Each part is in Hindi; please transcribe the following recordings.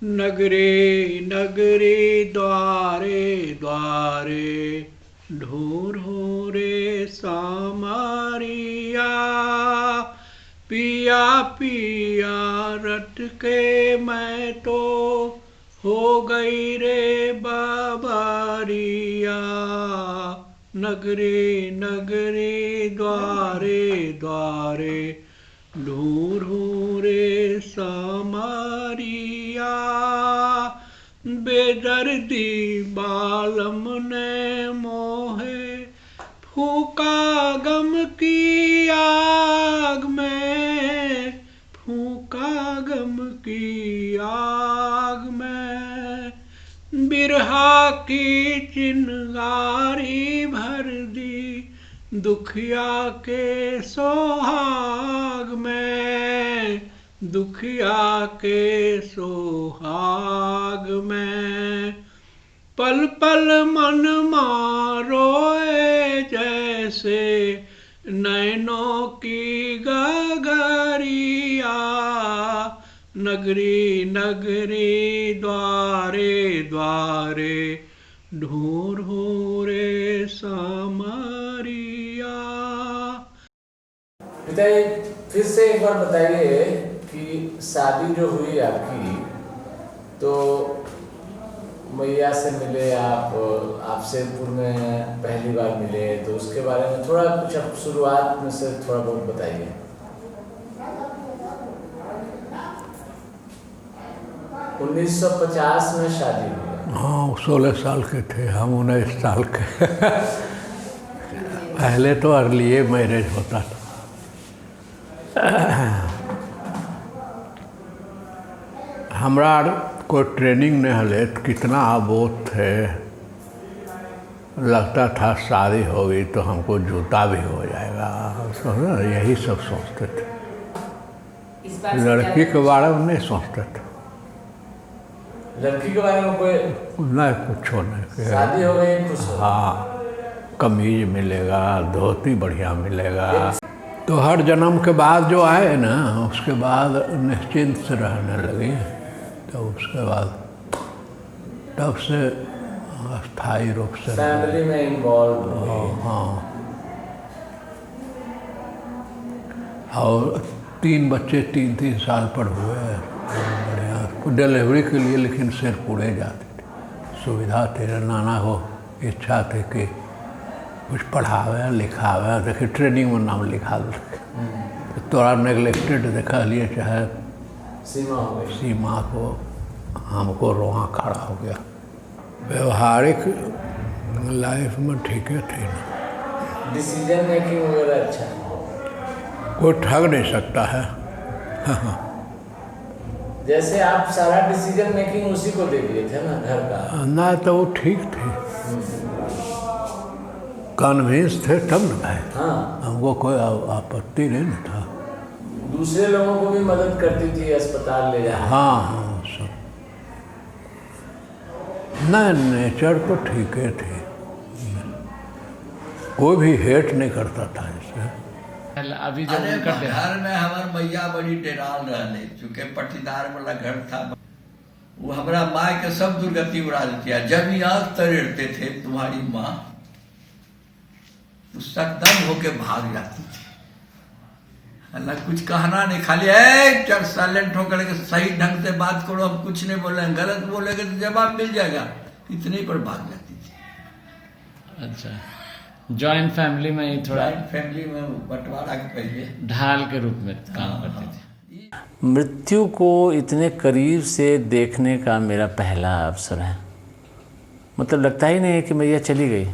नगरे नगरे द्वारे द्वारे ढूंढूं रे सामरिया। पिया पिया रट के मैं तो हो गई रे बाबरिया। नगरे नगरे द्वारे द्वारे ढूंढूं रे सामरिया। बेदर्दी बालम ने मोहे फूका गम की आग में, फूका गम की आग में। बिरहा की चिंगारी भर दी दुखिया के सोहाग में, दुखिया के सोहाग में। पल पल मन मारोए जैसे नैनों की गगरिया। नगरी नगरी द्वारे द्वारे ढूंढूं रे सामरिया। पिताजी फिर से एक बार बताइए कि शादी जो हुई आपकी, तो मैया से मिले आप शेरपुर में पहली बार मिले, तो उसके बारे में थोड़ा कुछ आप शुरुआत में से थोड़ा बहुत बताइए। 1950 में शादी हुई। हाँ, 16 साल के थे हम, 19 साल के। पहले तो अर्लीए मैरिज होता था। हमरा कोई ट्रेनिंग नहीं हले, कितना आबोध थे, लगता था शादी होगी तो हमको जूता भी हो जाएगा, यही सब सोचते थे। लड़की के बारे में नहीं सोचते थे। लड़की के बारे में कोई नहीं, कुछ नहीं। शादी हो गई खुश हो। हाँ, कमीज मिलेगा, धोती बढ़िया मिलेगा। तो हर जन्म के बाद जो आए ना, उसके बाद निश्चिंत से रहने लगी। तो उसके बाद तब से स्थायी रूप से फैमिली में इन्वॉल्व। हाँ, और 3 बच्चे 3-3 साल पर हुए, बढ़िया। डिलीवरी के लिए लेकिन शेरपुरे जाते थे, सुविधा थी। नाना को इच्छा थी कि कुछ पढ़ावे लिखावे, देखिए ट्रेनिंग में नाम लिखा दे। तोरा नेगलेक्टेड देखा लिए, चाहे सीमा हो गई। सीमा को हमको रोआ खड़ा हो गया। व्यवहारिक लाइफ में ठीक है थी ना, डिसीजन मेकिंग वगैरह अच्छा, कोई ठग नहीं सकता है। जैसे आप सारा डिसीजन मेकिंग उसी को दे दिए थे ना घर का। ना तो वो ठीक थे, कन्विंस थे तब न भाई। हाँ, हमको कोई आपत्ति नहीं न था। दूसरे लोगों को भी मदद करती थी, अस्पताल ले जाना। हाँ हाँ, सब नहीं, नेचर तो ठीक है थे, कोई भी हेट नहीं करता था इसे। अभी जो घर में हमार मैया बड़ी डेराल रहने, चूँकि पट्टीदार वाला घर था, वो हमारा माँ के सब दुर्गति उड़ा देती है। जब ही आँख तरेड़ते थे तुम्हारी माँ, तो सकदम होके भाग जाती थी। ना कुछ कहना नहीं, खाली चल साइलेंट होकर के सही ढंग से बात करो, हम कुछ नहीं बोल रहे हैं, गलत बोलेंगे तो जवाब मिल जाएगा, इतने पर भाग जाती थी। अच्छा, जॉइंट फैमिली में ही थोड़ा फैमिली में बंटवारा के पहले ढाल के रूप में काम करते थे। मृत्यु को इतने करीब से देखने का मेरा पहला अवसर है। मतलब लगता ही नहीं है कि मैया चली गई।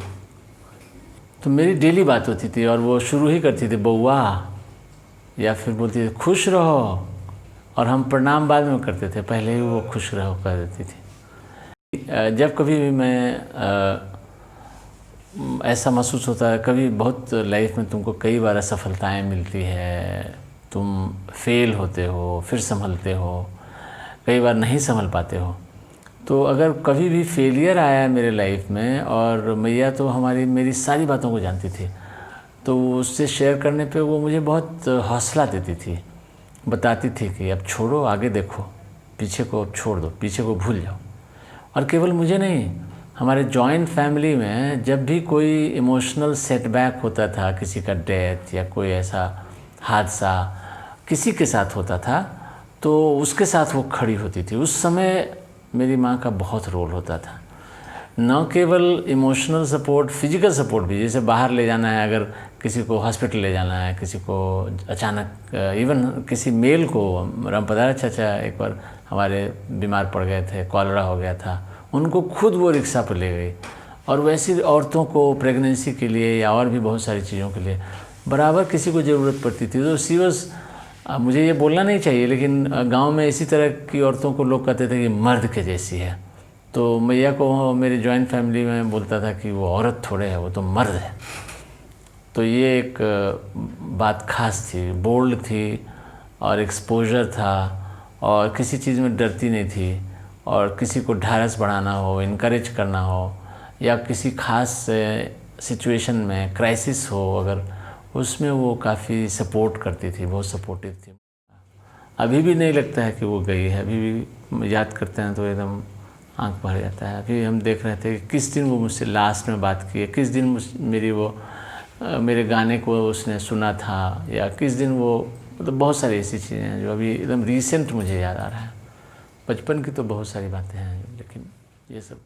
तो मेरी डेली बात होती थी, और वो शुरू ही करती थी बउआ, या फिर बोलती थी खुश रहो, और हम प्रणाम बाद में करते थे, पहले ही वो खुश रहो कर देती थी। जब कभी भी मैं ऐसा महसूस होता है, कभी बहुत लाइफ में तुमको कई बार असफलताएं मिलती है, तुम फेल होते हो, फिर संभलते हो, कई बार नहीं संभल पाते हो। तो अगर कभी भी फेलियर आया है मेरे लाइफ में, और मैया तो मेरी सारी बातों को जानती थी, तो उससे शेयर करने पे वो मुझे बहुत हौसला देती थी, बताती थी कि अब छोड़ो, आगे देखो पीछे को छोड़ दो, पीछे को भूल जाओ। और केवल मुझे नहीं, हमारे जॉइंट फैमिली में जब भी कोई इमोशनल सेटबैक होता था, किसी का डेथ या कोई ऐसा हादसा किसी के साथ होता था, तो उसके साथ वो खड़ी होती थी। उस समय मेरी माँ का बहुत रोल होता था, न केवल इमोशनल सपोर्ट, फिजिकल सपोर्ट भी, जैसे बाहर ले जाना है, अगर किसी को हॉस्पिटल ले जाना है, किसी को अचानक इवन किसी मेल को, रामपदार चाचा एक बार हमारे बीमार पड़ गए थे, कॉलरा हो गया था, उनको खुद वो रिक्शा पर ले गई। और वैसी औरतों को प्रेगनेंसी के लिए या और भी बहुत सारी चीज़ों के लिए बराबर किसी को ज़रूरत पड़ती थी। तो सी वॉज, मुझे ये बोलना नहीं चाहिए, लेकिन गांव में इसी तरह की औरतों को लोग कहते थे कि मर्द के जैसी है। तो मैया को मेरी जॉइंट फैमिली में बोलता था कि वो औरत थोड़े है, वो तो मर्द है। तो ये एक बात खास थी, बोल्ड थी और एक्सपोजर था, और किसी चीज़ में डरती नहीं थी, और किसी को ढाढ़स बढ़ाना हो, इनकरेज करना हो, या किसी खास सिचुएशन में क्राइसिस हो अगर, उसमें वो काफ़ी सपोर्ट करती थी, बहुत सपोर्टिव थी। अभी भी नहीं लगता है कि वो गई है, अभी भी याद करते हैं तो एकदम आंख भर जाता है। अभी हम देख रहे थे कि किस दिन वो मुझसे लास्ट में बात की है, किस दिन मेरी वो मेरे गाने को उसने सुना था, या किस दिन वो, मतलब बहुत सारी ऐसी चीज़ें हैं जो अभी एकदम रीसेंट मुझे याद आ रहा है। बचपन की तो बहुत सारी बातें हैं, लेकिन ये सब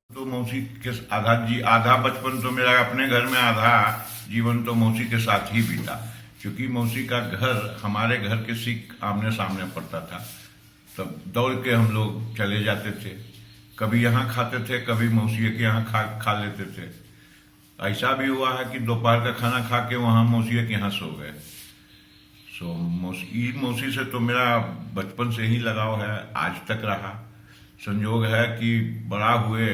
तो मौसी के आधा बचपन तो मेरा अपने घर में, आधा जीवन तो मौसी के साथ ही बीता, क्योंकि मौसी का घर हमारे घर के ठीक आमने सामने पड़ता था। तब दौड़ के हम लोग चले जाते थे, कभी यहाँ खाते थे, कभी मौसी के यहाँ खा लेते थे। ऐसा भी हुआ है कि दोपहर का खाना खा के वहाँ मौसी के यहाँ सो गए। सो मौसी से तो मेरा बचपन से ही लगाव है, आज तक रहा। संयोग है कि बड़ा हुए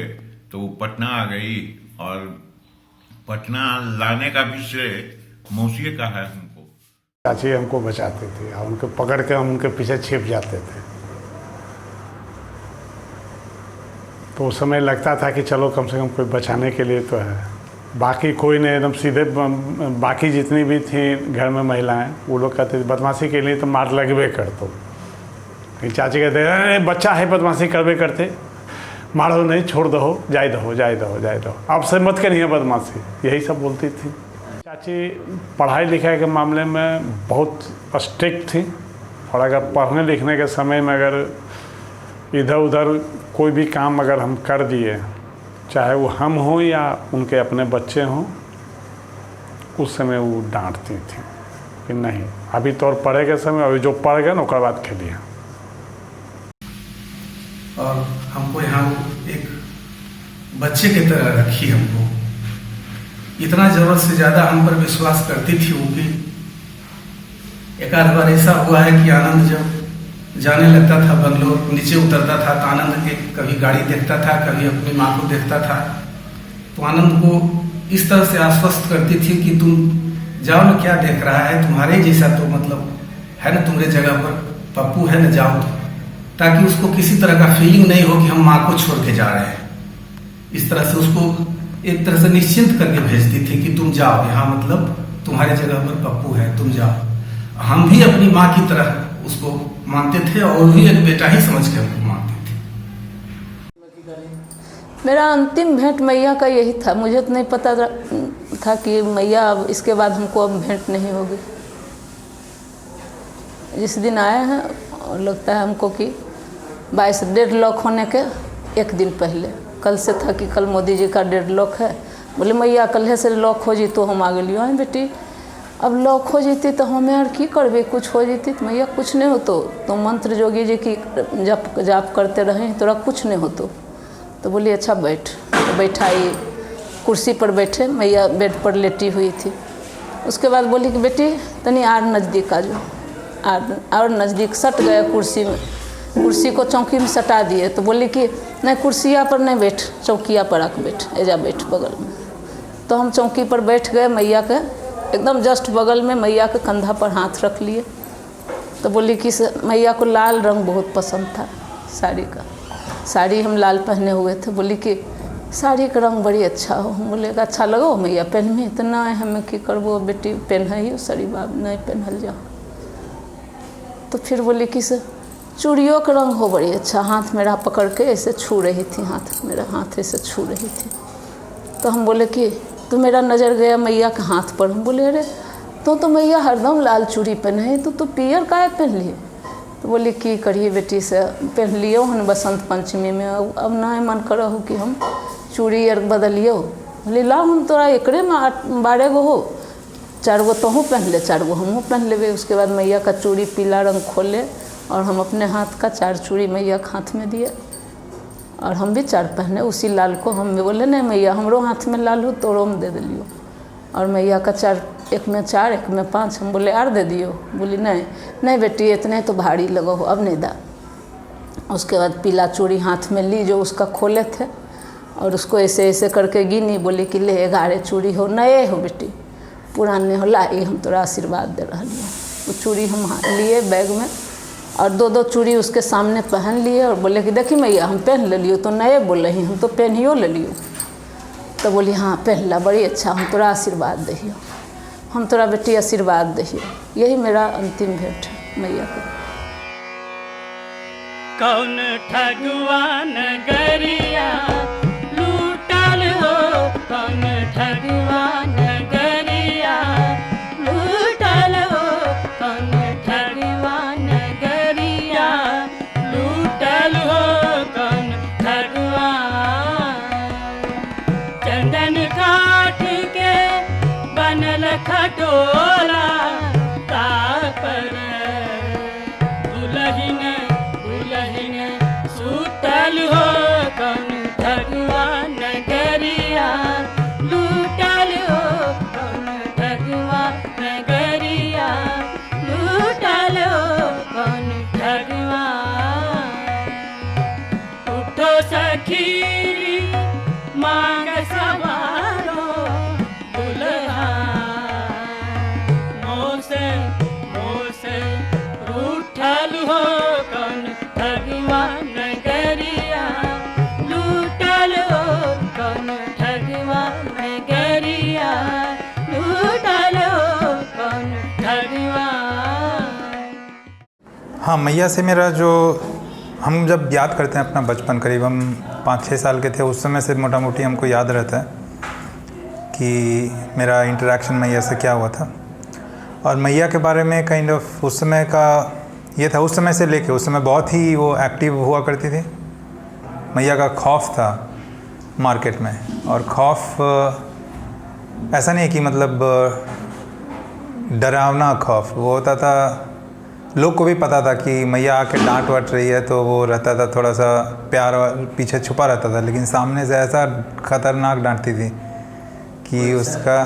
तो वो पटना आ गई, और पटना लाने का भी श्रेय मौसी का है हमको। चाची हमको बचाती थी, और उनको पकड़ के हम उनके पीछे छिप जाते थे। तो उस समय लगता था कि चलो कम से कम कोई बचाने के लिए तो है। बाकी कोई नहीं, एकदम सीधे। बाकी जितनी भी थी घर में महिलाएं, वो लोग कहते थे बदमाशी के लिए तो मार लगबे कर दो। चाची कहते अरे बच्चा है, बदमाशी करबे करते, मारो नहीं, छोड़ दो, जाए दो, अब से मत करिए बदमाशी, यही सब बोलती थी। चाची पढ़ाई लिखाई के मामले में बहुत स्ट्रिक्ट थी, और अगर पढ़ने लिखने के समय में अगर इधर उधर कोई भी काम अगर हम कर दिए, चाहे वो हम हों या उनके अपने बच्चे हों, उस समय वो डांटती थी कि नहीं, अभी तो और पढ़े के समय, अभी जो पढ़ गए ना उसके बाद खेलिए। और हमको यहाँ एक बच्चे की तरह रखी, हमको इतना ज़रूरत से ज़्यादा हम पर विश्वास करती थी वो कि एक आध बार ऐसा हुआ है कि आनंद जब जाने लगता था बंगलोर, नीचे उतरता था तो आनंद के कभी गाड़ी देखता था, कभी अपनी माँ को देखता था, तो आनंद को इस तरह से आश्वस्त करती थी कि तुम जाओ ना, क्या देख रहा है, तुम्हारे जैसा तो मतलब है ना तुम्हारे जगह पर पप्पू है ना, जाओ तो, ताकि उसको किसी तरह का फीलिंग नहीं हो कि हम माँ को छोड़ के जा रहे हैं। इस तरह से उसको एक तरह से निश्चिंत करके भेजती थी कि तुम जाओ, यहाँ मतलब तुम्हारे जगह पर पप्पू है, तुम जाओ। हम भी अपनी माँ की तरह उसको मानते थे, और भी एक बेटा ही समझ के हमको मानते थे। मेरा अंतिम भेंट मैया का यही था। मुझे तो नहीं पता था कि मैया अब इसके बाद हमको अब भेंट नहीं होगी। जिस दिन आए हैं, और लगता है हमको कि 22 डेडलॉक होने के एक दिन पहले, कल से था कि कल मोदी जी का डेडलॉक है। बोले मैया कल से लॉक हो जी, तो हम आ गए हैं बेटी, अब लॉक हो जीती तो हमें यार की करबे, कुछ हो जीती तो मैया कुछ नहीं होतो, तो मंत्र जोगी जी की जाप करते रहे, तोरा कुछ नहीं होतो। तो बोली अच्छा बैठ, तो बैठाई, कुर्सी पर बैठे, मैया बेड पर लेटी हुई थी। उसके बाद बोली कि बेटी तनी आर नज़दीक आ जाओ, और नज़दीक सट गए कुर्सी में, कुर्सी को चौकी में सटा दिए। तो बोली कि नहीं कुर्सिया पर नहीं बैठ, चौकिया पर आके बैठ, एजा बैठ बगल में। तो हम चौकी पर बैठ गए, मैया के एकदम जस्ट बगल में, मैया के कंधा पर हाथ रख लिए। तो बोली कि मैया को लाल रंग बहुत पसंद था साड़ी का, साड़ी हम लाल पहने हुए थे। बोली कि साड़ी का रंग बड़ी अच्छा हो। हम बोले अच्छा लगो मैया पहन में, तो नहीं हमें की करबो बेटी, पहन ही साड़ी बाब नहीं पहनल जाओ। तो फिर बोली कि चूड़ियों का रंग हो बड़ी अच्छा, हाथ मेरा पकड़ के ऐसे छू रही थी, मेरा हाथ ऐसे छू रही थी। तो हम बोले कि तो मेरा नज़र गया मैया के हाथ पर। हम बोले अरे तो मैया हरदम लाल चूड़ी पहने है, तो पियर काहे पहन लिए? तो बोली कि करिए बेटी से पहन लियो हन बसंत पंचमी में, अब नहीं मन करो हो कि हम चूड़ी और बदलियो। बोली ला हम तोरा एकरे में 12 गो हो, 4 गो तोहूँ पहन ले, 4 गो हमहूँ पहन लेवे। उसके बाद मैया का चूड़ी पीला रंग खोले और हम अपने हाथ का 4 चूड़ी मैया के हाथ में दिए और हम भी 4 पहने उसी लाल को। हम भी बोले नहीं मैया हमरो हाथ में लाल हो तोरो में दे दिलियो। और मैया का 4, एक में 4 एक में 5। हम बोले आर दे दियो। बोली नहीं बेटी इतने तो भारी लगो हो, अब नहीं दा। उसके बाद पीला चूड़ी हाथ में ली जो उसका खोले थे और उसको ऐसे ऐसे करके गिनी। बोली कि ले 11 चूड़ी हो, नए हो बेटी, पुराने हो, लाई हम तोरा आशीर्वाद दे रहा हूँ। वो चूड़ी हम लिए बैग में और 2-2 चूड़ी उसके सामने पहन लिए और बोले कि देखी मैया हम पहन ले लियो, तो नए बोल रही हम तो पहनियो ले लियो। तो बोली हाँ पहन ला, बड़ी अच्छा, हम तोरा आशीर्वाद दहियो, हम तोरा बेटी आशीर्वाद दहियो। यही मेरा अंतिम भेंट है मैया को। कौन ठगवान गरिया लूटल हो, कौन ठगवान गरिया लूटल हो, कौन ठगवान गरिया लूटल हो, कौन ठगवान। चंदन काठ के बनल खटोला तापर दुलहिन सुतल हो, कौन ठगवान गरिया लूटल हो, कौन ठगवान गरिया लूटल हो, कौन ठगवान। उठो सखी मांग सवारो दुल्हा, मोसे रूठल हो, कौन ठगवान गरिया लूटल हो, कौन ठगवान गरिया लूटल हो, कौन ठगवान। हाँ, मैया से मेरा जो हम जब याद करते हैं अपना बचपन, करीब हम 5-6 साल के थे, उस समय से मोटा मोटी हमको याद रहता है कि मेरा इंटरेक्शन मैया से क्या हुआ था। और मैया के बारे में काइंड ऑफ उस समय का ये था, उस समय से लेके उस समय बहुत ही वो एक्टिव हुआ करती थी। मैया का खौफ था मार्केट में, और खौफ ऐसा नहीं कि मतलब डरावना खौफ, वो होता था लोग को भी पता था कि मैया आके डांट वाट रही है, तो वो रहता था थोड़ा सा प्यार पीछे छुपा रहता था, लेकिन सामने से ऐसा खतरनाक डांटती थी कि उसका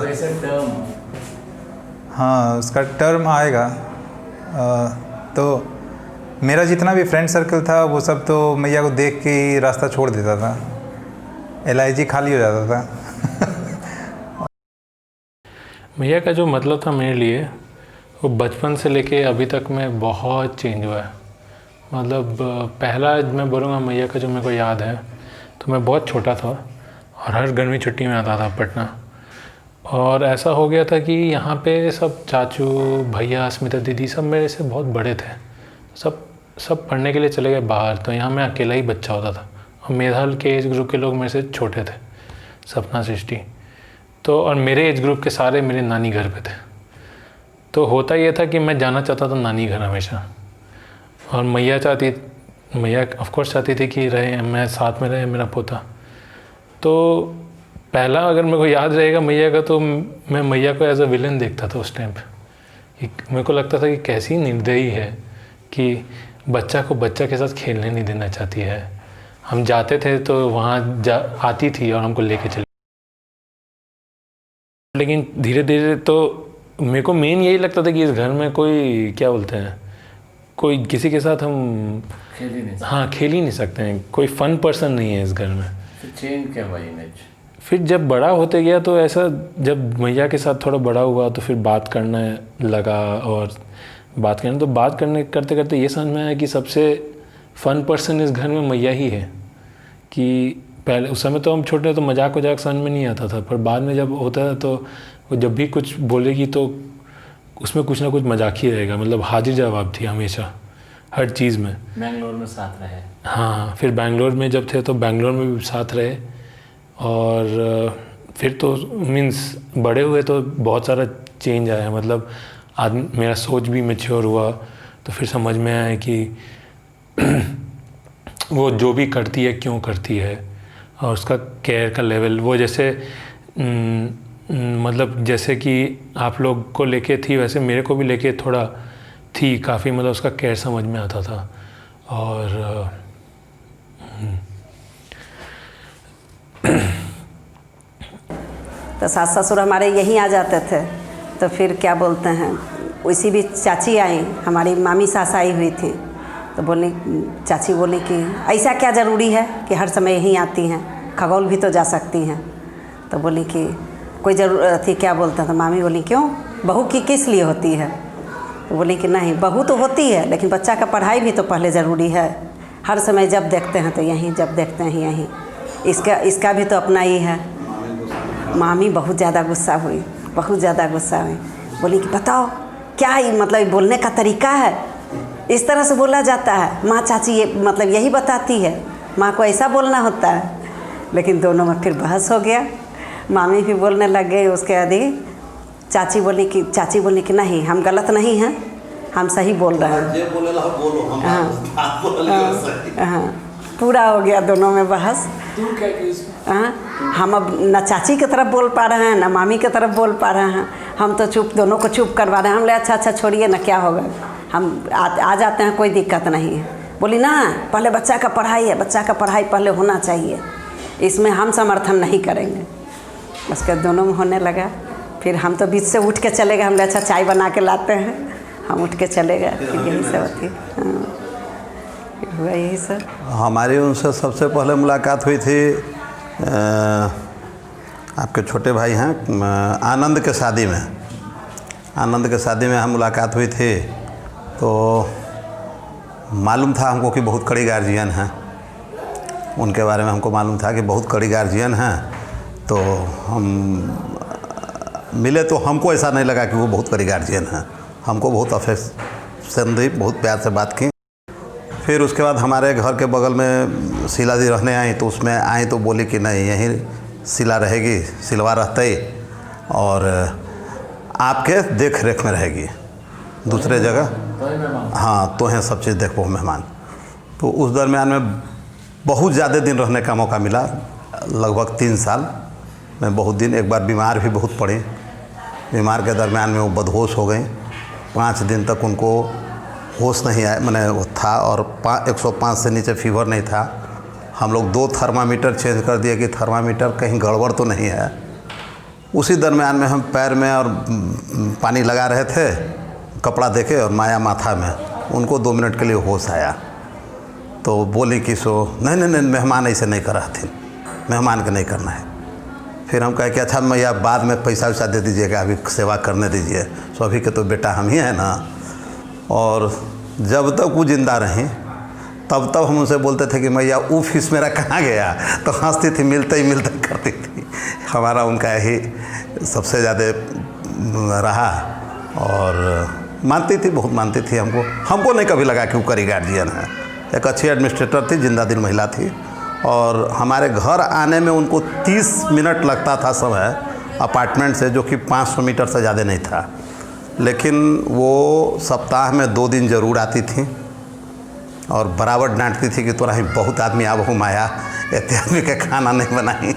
हाँ उसका टर्म आएगा। तो मेरा जितना भी फ्रेंड सर्कल था वो सब तो मैया को देख के ही रास्ता छोड़ देता था, LIG खाली हो जाता था। मैया का जो मतलब था मेरे लिए, वो बचपन से लेके अभी तक में बहुत चेंज हुआ है। मतलब पहला मैं बोलूँगा मैया का जो मेरे को याद है, तो मैं बहुत छोटा था और हर गर्मी छुट्टी में आता था पटना। और ऐसा हो गया था कि यहाँ पे सब चाचू भैया स्मिता दीदी सब मेरे से बहुत बड़े थे, सब पढ़ने के लिए चले गए बाहर, तो यहाँ मैं अकेला ही बच्चा होता था। और मेधाल के एज ग्रुप के लोग मेरे से छोटे थे, सपना सृष्टि, तो और मेरे एज ग्रुप के सारे मेरे नानी घर पे थे। तो होता ये था कि मैं जाना चाहता था नानी घर हमेशा, और मैया ऑफकोर्स चाहती थी कि मैं साथ में रहे मेरा पोता। तो पहला अगर मेरे को याद रहेगा मैया का, तो मैं मैया को एज अ विलन देखता था उस टाइम पे। मेरे को लगता था कि कैसी निर्दयी है कि बच्चा को बच्चा के साथ खेलने नहीं देना चाहती है। हम जाते थे तो वहाँ आती थी और हमको लेके चली, लेकिन धीरे धीरे तो मेरे को मेन यही लगता था कि इस घर में कोई क्या बोलते हैं, कोई किसी के साथ हम खेल ही नहीं सकते। हाँ खेल ही नहीं सकते हैं, कोई फन पर्सन नहीं है इस घर में। फिर चेंज क्या हुआ इमेज? फिर जब बड़ा होते गया तो ऐसा, जब मैया के साथ थोड़ा बड़ा हुआ तो फिर बात करने लगा, और बात करते करते ये समझ में आया कि सबसे फ़न पर्सन इस घर में मैया ही है। कि पहले उस समय तो हम छोटे तो मजाक समझ में नहीं आता था, पर बाद में जब होता है तो वो जब भी कुछ बोलेगी तो उसमें कुछ ना कुछ मजाक ही रहेगा, मतलब हाजिर जवाब थी हमेशा। हर चीज़ में। बेंगलोर में साथ रहे। हाँ, फिर बेंगलोर में जब थे तो बेंगलोर में भी साथ रहे, और फिर तो मीन्स बड़े हुए तो बहुत सारा चेंज आया, मतलब आदमी, मेरा सोच भी मैच्योर हुआ, तो फिर समझ में आया कि वो जो भी करती है क्यों करती है, और उसका केयर का लेवल, वो जैसे मतलब जैसे कि आप लोग को लेके थी वैसे मेरे को भी लेके थोड़ा थी काफ़ी, मतलब उसका केयर समझ में आता था। और तो सास ससुर हमारे यहीं आ जाते थे, तो फिर क्या बोलते हैं, उसी भी चाची आई, हमारी मामी सास आई हुई थी, तो बोली, चाची बोली कि ऐसा क्या ज़रूरी है कि हर समय यहीं आती हैं, खगौल भी तो जा सकती हैं। तो बोली कि कोई ज़रूरत थी, क्या बोलता था। मामी बोली क्यों, बहू की किस लिए होती है। तो बोली कि नहीं, बहू तो होती है लेकिन बच्चा का पढ़ाई भी तो पहले ज़रूरी है, हर समय जब देखते हैं तो यहीं, जब देखते हैं यहीं, इसका भी तो अपना ही है। मामी बहुत ज़्यादा गुस्सा हुई, बहुत ज़्यादा गुस्सा हुई, बोली कि बताओ क्या ही मतलब बोलने का तरीका है, इस तरह से बोला जाता है। माँ चाची ये मतलब यही बताती है, माँ को ऐसा बोलना होता है। लेकिन दोनों में फिर बहस हो गया, मामी भी बोलने लग गई, उसके आदि चाची बोली कि नहीं, हम गलत नहीं हैं, हम सही बोल रहे हैं। हाँ, पूरा हो गया दोनों में बहस। हाँ, हम अब न चाची की तरफ बोल पा रहे हैं न मामी की तरफ बोल पा रहे हैं, हम तो चुप, दोनों को चुप करवा रहे हैं। हम ले अच्छा छोड़िए ना, क्या होगा, हम आ जाते हैं, कोई दिक्कत नहीं है। बोली ना, पहले बच्चा का पढ़ाई है, बच्चा का पढ़ाई पहले होना चाहिए, इसमें हम समर्थन नहीं करेंगे। उसके दोनों में होने लगा, फिर हम तो बीच से उठ के चले गए, हमने अच्छा चाय बना के लाते हैं, हम उठ के चले गए। फिर यही सब होती है। हाँ, हुआ यही सब। हमारी उनसे सबसे पहले मुलाकात हुई थी, आपके छोटे भाई हैं आनंद के शादी में, आनंद के शादी में हम मुलाकात हुई थी। तो मालूम था हमको कि बहुत कड़ी गार्जियन हैं, उनके बारे में हमको मालूम था कि बहुत कड़ी गार्जियन हैं। तो हम मिले तो हमको ऐसा नहीं लगा कि वो बहुत कड़ी गार्जियन हैं, हमको बहुत अफेक्शन दी, बहुत प्यार से बात की। फिर उसके बाद हमारे घर के बगल में शीला जी रहने आई, तो उसमें आई तो बोली कि नहीं, यहीं शीला रहेगी, सिलवा रहते ही, और आपके देख रेख में रहेगी, दूसरे जगह। हाँ, तो हैं सब चीज़ देखो मेहमान। तो उस दरमियान में बहुत ज़्यादा दिन रहने का मौका मिला, लगभग 3 साल में बहुत दिन। एक बार बीमार भी बहुत पड़ी, बीमार के दरमियान में वो बदहोश हो गई, 5 दिन तक उनको होश नहीं आया, मैंने वो था, और 105 से नीचे फीवर नहीं था। हम लोग 2 थर्मामीटर चेंज कर दिए कि थर्मामीटर कहीं गड़बड़ तो नहीं है। उसी दरमियान में हम पैर में और पानी लगा रहे थे, कपड़ा देखे, और माया माथा में, उनको 2 मिनट के लिए होश आया। तो बोली कि नहीं, मेहमान ऐसे नहीं कर रहा थे, मेहमान के नहीं करना है। फिर हम कहे कि अच्छा मैया बाद में पैसा वैसा दे दीजिएगा, अभी सेवा करने दीजिए, सो अभी के तो बेटा हम ही हैं ना। और जब तक वो जिंदा रहीं तब हम उनसे बोलते थे कि मैया वो फीस मेरा कहाँ गया, तो हंसती थी, मिलते ही करती थी। हमारा उनका यही सबसे ज़्यादा रहा, और मानती थी, बहुत मानती थी हमको नहीं कभी लगा कि वो करी गार्जियन है। एक अच्छी एडमिनिस्ट्रेटर थी, जिंदा दिल महिला थी, और हमारे घर आने में उनको 30 मिनट लगता था समय अपार्टमेंट से, जो कि 500 मीटर से ज़्यादा नहीं था। लेकिन वो सप्ताह में 2 दिन ज़रूर आती थी, और बराबर डांटती थी कि तोरा ही बहुत आदमी आबहू माया, इतने आदमी के खाना नहीं बनाई।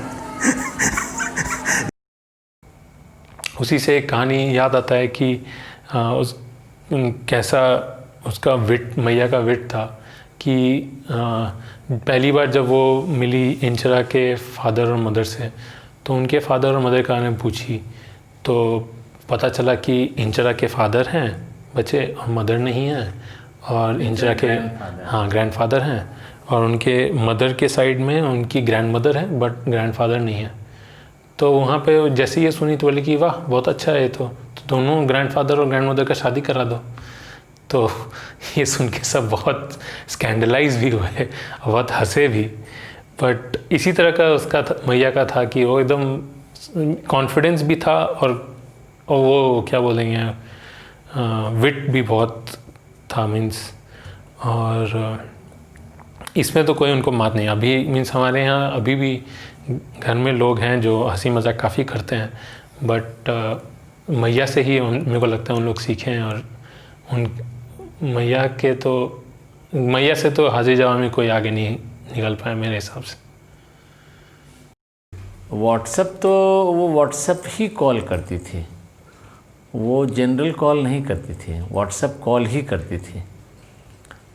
उसी से एक कहानी याद आता है कि कैसा उसका विट, मैया का विट था कि पहली बार जब वो मिली इंचरा के फादर और मदर से, तो उनके फादर और मदर का ने पूछी, तो पता चला कि इंचरा के फादर हैं बच्चे और मदर नहीं हैं, और इंचरा के ग्रैंडफादर हैं, और उनके मदर के साइड में उनकी ग्रैंडमदर है बट ग्रैंडफादर नहीं है। तो वहाँ पे जैसे ये सुनी तो बोले कि वाह बहुत अच्छा है, तो दोनों ग्रैंडफादर और ग्रैंडमदर का शादी करा दो। तो ये सुन के सब बहुत स्कैंडलाइज भी हुए, बहुत हंसे भी। बट इसी तरह का उसका मैया का था कि वो एकदम कॉन्फिडेंस भी था, और वो क्या बोलेंगे विट भी बहुत था, मीन्स। और इसमें तो कोई उनको मात नहीं। अभी मीन्स हमारे यहाँ अभी भी घर में लोग हैं जो हंसी मजाक काफ़ी करते हैं, बट मैया से ही मेरे को लगता है उन लोग सीखे हैं। और उन मैया से तो हाजिर जवाब में कोई आगे नहीं निकल पाया मेरे हिसाब से। व्हाट्सएप तो वो व्हाट्सएप ही कॉल करती थी, वो जनरल कॉल नहीं करती थी, व्हाट्सएप कॉल ही करती थी।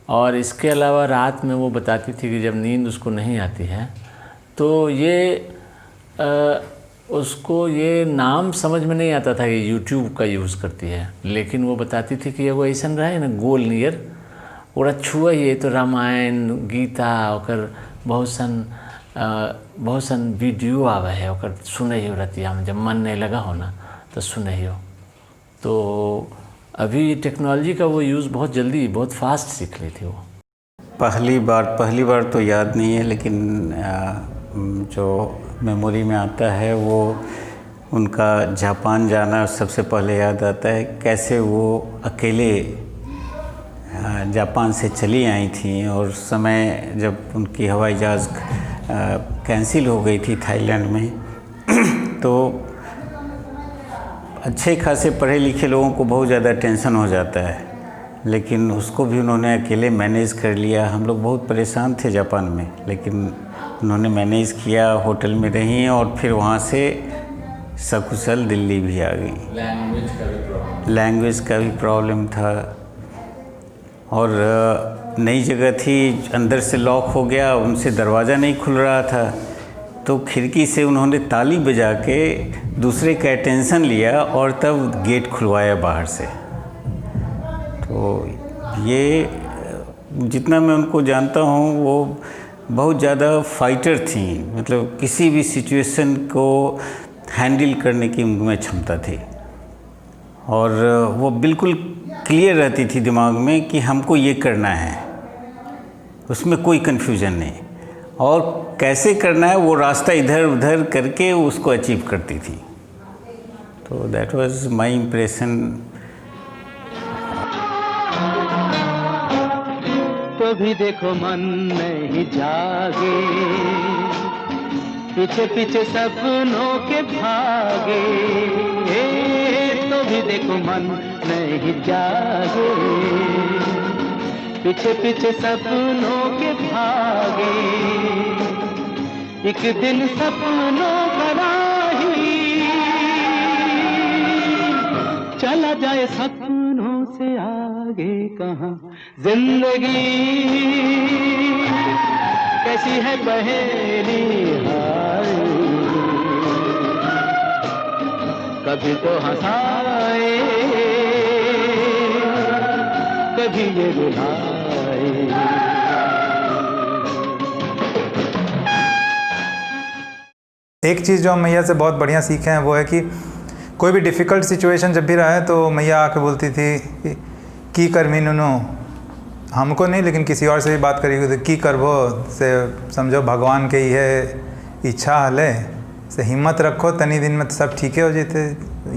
और इसके अलावा रात में वो बताती थी कि जब नींद उसको नहीं आती है तो उसको ये नाम समझ में नहीं आता था कि यूट्यूब का यूज़ करती है, लेकिन वो बताती थी कि एगो ऐसा रहे ना गोल नियर ओरा छुआ ये तो रामायण गीता ओकर बहुत सन वीडियो आवे है ओकर सुने ही रहती है। जब मन नहीं लगा हो ना तो सुने ही हो। तो अभी टेक्नोलॉजी का वो यूज़ बहुत जल्दी बहुत फास्ट सीख ली थी वो। पहली बार तो याद नहीं है, लेकिन जो मेमोरी में आता है वो उनका जापान जाना सबसे पहले याद आता है। कैसे वो अकेले जापान से चली आई थी और समय जब उनकी हवाई जहाज़ कैंसिल हो गई थी थाईलैंड में तो अच्छे खासे पढ़े लिखे लोगों को बहुत ज़्यादा टेंशन हो जाता है, लेकिन उसको भी उन्होंने अकेले मैनेज कर लिया। हम लोग बहुत परेशान थे जापान में, लेकिन उन्होंने मैनेज किया, होटल में रही और फिर वहाँ से सकुशल दिल्ली भी आ गई। लैंग्वेज का भी प्रॉब्लम था और नई जगह थी, अंदर से लॉक हो गया, उनसे दरवाज़ा नहीं खुल रहा था तो खिड़की से उन्होंने ताली बजा के दूसरे का अटेंशन लिया और तब गेट खुलवाया बाहर से। तो ये जितना मैं उनको जानता हूँ वो बहुत ज़्यादा फाइटर थी, मतलब किसी भी सिचुएशन को हैंडल करने की उनमें क्षमता थी और वो बिल्कुल क्लियर रहती थी दिमाग में कि हमको ये करना है, उसमें कोई कन्फ्यूजन नहीं और कैसे करना है वो रास्ता इधर उधर करके उसको अचीव करती थी। तो दैट वाज माय इम्प्रेशन। तो भी देखो मन नहीं जागे, पीछे पीछे सपनों के भागे, तो भी देखो मन नहीं जागे, पीछे पीछे सपनों के भागे, एक दिन सपनों का राही चला जाए सपनों से आगे कहाँ। जिंदगी कैसी है पहेली हाय, कभी तो हंसाए कभी ये रुलाए। एक चीज़ जो हम मैया से बहुत बढ़िया सीखे हैं वो है कि कोई भी डिफ़िकल्ट सिचुएशन जब भी रहा है तो मैया आके बोलती थी की करमी नुनो, हमको नहीं लेकिन किसी और से भी बात करी तो की करबो से समझो भगवान के ये इच्छा हले से हिम्मत रखो तनी दिन में तो सब ठीके हो जाते।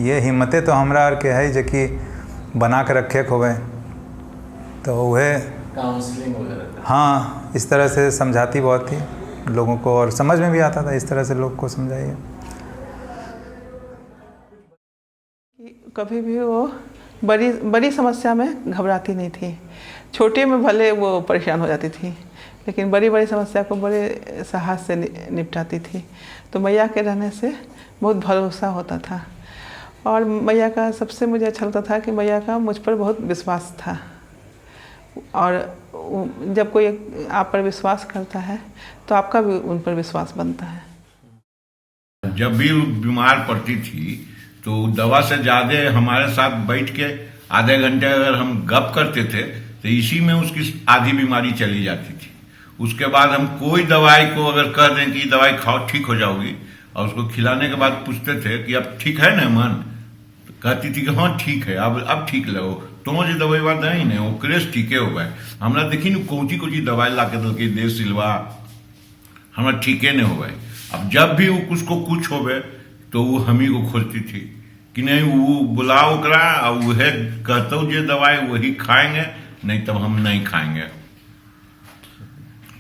ये हिम्मतें तो हमरा आर के है जो कि बना के रखे खोवे तो वह काउंसलिंग वगैरह। हाँ, इस तरह से समझाती बहुत थी लोगों को और समझ में भी आता था, इस तरह से लोग को समझाइए। कभी भी वो बड़ी समस्या में घबराती नहीं थी, छोटे में भले वो परेशान हो जाती थी लेकिन बड़ी समस्या को बड़े साहस से निपटाती थी। तो मैया के रहने से बहुत भरोसा होता था और मैया का सबसे मुझे अच्छा लगता था कि मैया का मुझ पर बहुत विश्वास था और जब कोई आप पर विश्वास करता है तो आपका भी उन पर विश्वास बनता है। जब भी बीमार पड़ती थी तो दवा से ज़्यादा हमारे साथ बैठ के आधे घंटे अगर हम गप करते थे तो इसी में उसकी आधी बीमारी चली जाती थी। उसके बाद हम कोई दवाई को अगर कह दें कि दवाई खाओ ठीक हो जाओगी और उसको खिलाने के बाद पूछते थे कि अब ठीक है ना मन, तो कहती थी कि हाँ ठीक है, अब ठीक लगो तो मुझे दवाई बात नहीं नहीं वो क्रेज ठीके हो गए। हमरा देखी न कोची दवाई ला के दल के दे सिलवा हमरा ठीके नहीं हो गए। अब जब भी उसको कुछ हो गए तो वो हम ही को खोजती थी कि नहीं वो बुलाओ करा और वह कहते जे दवाई वही खाएंगे नहीं तब हम नहीं खाएंगे।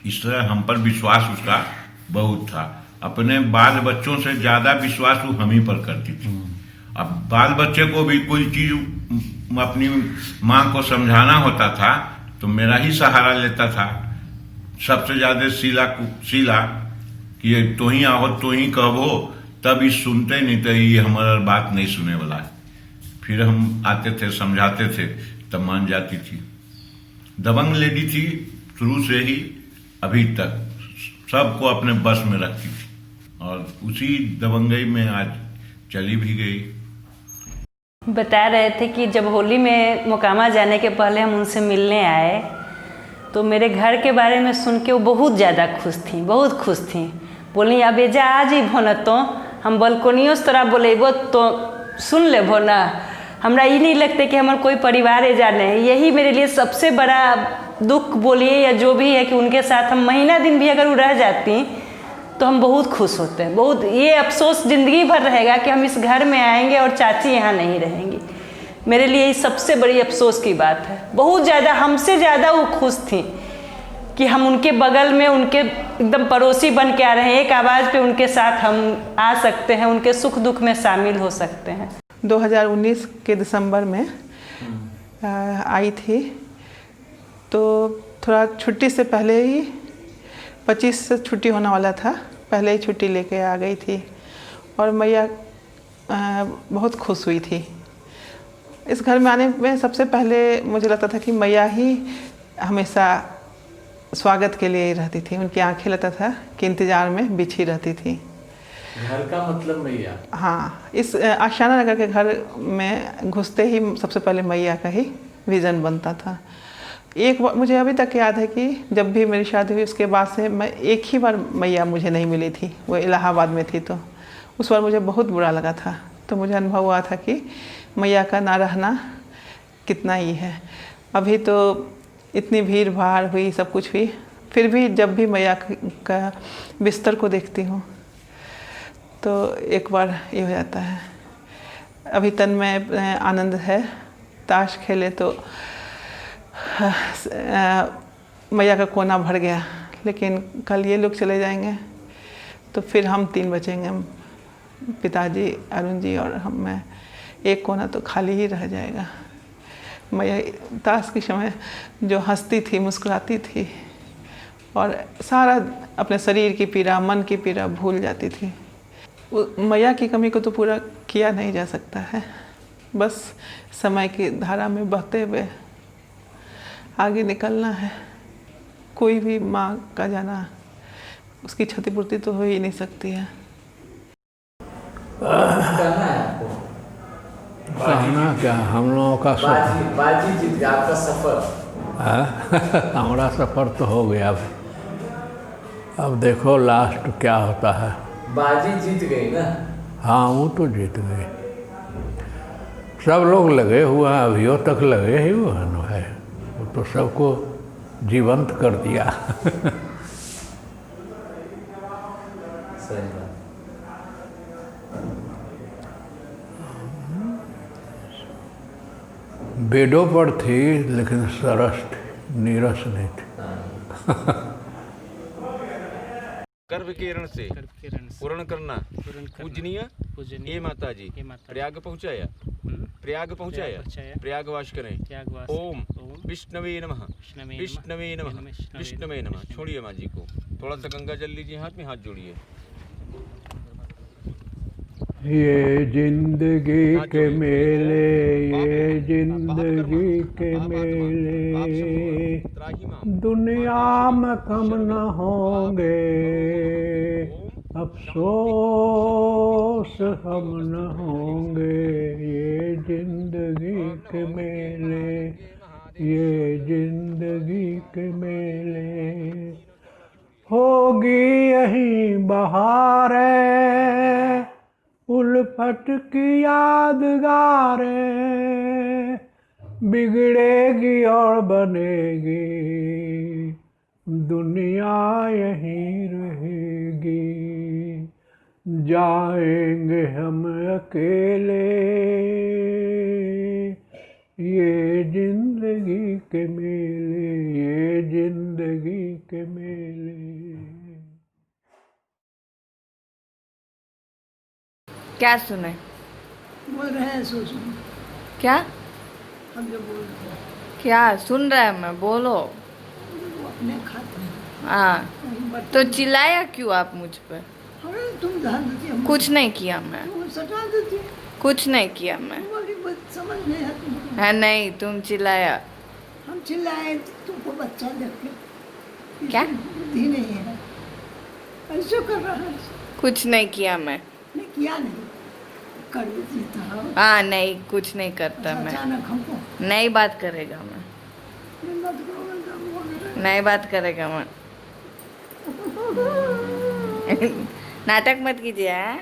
इस तरह हम पर विश्वास उसका बहुत था। अपने बाल बच्चों से ज्यादा विश्वास वो हम ही पर करती थी। अब बाल बच्चे को भी कोई चीज अपनी माँ को समझाना होता था तो मेरा ही सहारा लेता था। सबसे ज्यादा शीला कि ये तो ही आओ तो ही कहो, तब इस सुनते नहीं थे, ये हमारा बात नहीं सुने वाला है। फिर हम आते थे समझाते थे तब मान जाती थी। दबंग लेडी थी शुरू से ही अभी तक, सबको अपने बस में रखती थी और उसी दबंगई में आज चली भी गई। बता रहे थे कि जब होली में मोकामा जाने के पहले हम उनसे मिलने आए तो मेरे घर के बारे में सुन के वो बहुत ज़्यादा खुश थी, बहुत खुश थी। बोली अब जा आज ही भो न तो हम बलकोनियों से तोरा बोलेबो तो सुन ले भो ना। हमरा ये नहीं लगता कि हमारे कोई परिवार है जाने है। यही मेरे लिए सबसे बड़ा दुख बोलिए या जो भी है कि उनके साथ हम महीना दिन भी अगर वो रह जाती तो हम बहुत खुश होते हैं। बहुत ये अफसोस ज़िंदगी भर रहेगा कि हम इस घर में आएंगे और चाची यहाँ नहीं रहेंगी। मेरे लिए ये सबसे बड़ी अफसोस की बात है। बहुत ज़्यादा, हमसे ज़्यादा वो खुश थी कि हम उनके बगल में, उनके एकदम पड़ोसी बन के आ रहे हैं। एक आवाज़ पे उनके साथ हम आ सकते हैं, उनके सुख दुख में शामिल हो सकते हैं। 2019 के दिसंबर में आई थी तो थोड़ा छुट्टी से पहले ही 25 से छुट्टी होने वाला था, पहले ही छुट्टी लेके आ गई थी और मैया बहुत खुश हुई थी। इस घर में आने में सबसे पहले मुझे लगता था कि मैया ही हमेशा स्वागत के लिए रहती थी। उनकी आंखें लगता था कि इंतज़ार में बिछी रहती थी। घर का मतलब मैया? हाँ, इस आशियाना नगर के घर में घुसते ही सबसे पहले मैया का ही विज़न बनता था। एक बार मुझे अभी तक याद है कि जब भी मेरी शादी हुई उसके बाद से मैं एक ही बार मैया मुझे नहीं मिली थी, वो इलाहाबाद में थी। तो उस बार मुझे बहुत बुरा लगा था। तो मुझे अनुभव हुआ था कि मैया का ना रहना कितना ही है। अभी तो इतनी भीड़ भाड़ हुई, सब कुछ हुई, फिर भी जब भी मैया का बिस्तर को देखती हूँ तो एक बार ये हो जाता है। अभी तन में आनंद है, ताश खेले तो मैया का कोना भर गया, लेकिन कल ये लोग चले जाएंगे तो फिर हम 3 बचेंगे, पिताजी, अरुण जी और हम। मैं एक कोना तो खाली ही रह जाएगा। मैया ताश के समय जो हंसती थी, मुस्कुराती थी और सारा अपने शरीर की पीड़ा, मन की पीड़ा भूल जाती थी। मैया की कमी को तो पूरा किया नहीं जा सकता है, बस समय की धारा में बहते हुए आगे निकलना है। कोई भी माँ का जाना, उसकी क्षतिपूर्ति तो हो ही नहीं सकती है। कहना क्या, हम लोगों का सफर, बाजी जीत गया आपका सफर। हमारा सफर तो हो गया। अब देखो लास्ट क्या होता है। बाजी जीत गई ना? हाँ, वो तो जीत गए। सब लोग लगे हुआ है, अभियो तक लगे ही हुआ है। वो तो सबको जीवंत कर दिया। सही बात। बेडों पर थी लेकिन सरस थी, नीरस नहीं थी। गर्भ किरण से पूर्ण करना पूजनीय हे माता जी। प्रयाग पहुँचाया, प्रयाग पहुँचाया, प्रयागवास करें। ओम विष्णवे नमः, विष्णवे नमः, विष्णवे नमः। छोड़िए माँ जी को, थोड़ा सा गंगा जल लीजिए, हाथ में हाथ जोड़िए। ये जिंदगी के मेले, ये जिंदगी के मेले, दुनिया में कम न होंगे, अफसोस हम न होंगे। ये जिंदगी के मेले, ये जिंदगी के मेले, होगी यही बहारें, उल्फत की यादगारें, बिगड़ेगी और बनेगी, दुनिया यहीं रहेगी। जाएंगे हम अकेले, ये जिंदगी के मेले, ये जिंदगी के मेले। क्या सुने? बोल रहे हैं सो सुन। क्या? हम जो बोल रहे हैं क्या सुन रहा है? मैं बोलो। वो अपने खाते हैं। हाँ तो चिल्लाया क्यों आप मुझ पर? अरे तुम ध्यान देती हो। कुछ नहीं किया मैं। तुम सटा देती हो। कुछ नहीं किया मैं। तुम्हारी बात समझ नहीं आती। है नहीं, तुम चिल्लाया। हम चिल्लाए तुमको बच्चा देख के। क्या? बुद्धि नहीं है, ऐसे कर रहा है। कुछ नहीं किया मैं। नहीं किया नहीं, कर देती था। हाँ नहीं, कुछ नहीं करता मैं। अचानक हमको नहीं बात करेगा मैं। नहीं बात करेगा मैं। नाटक मत कीजिए।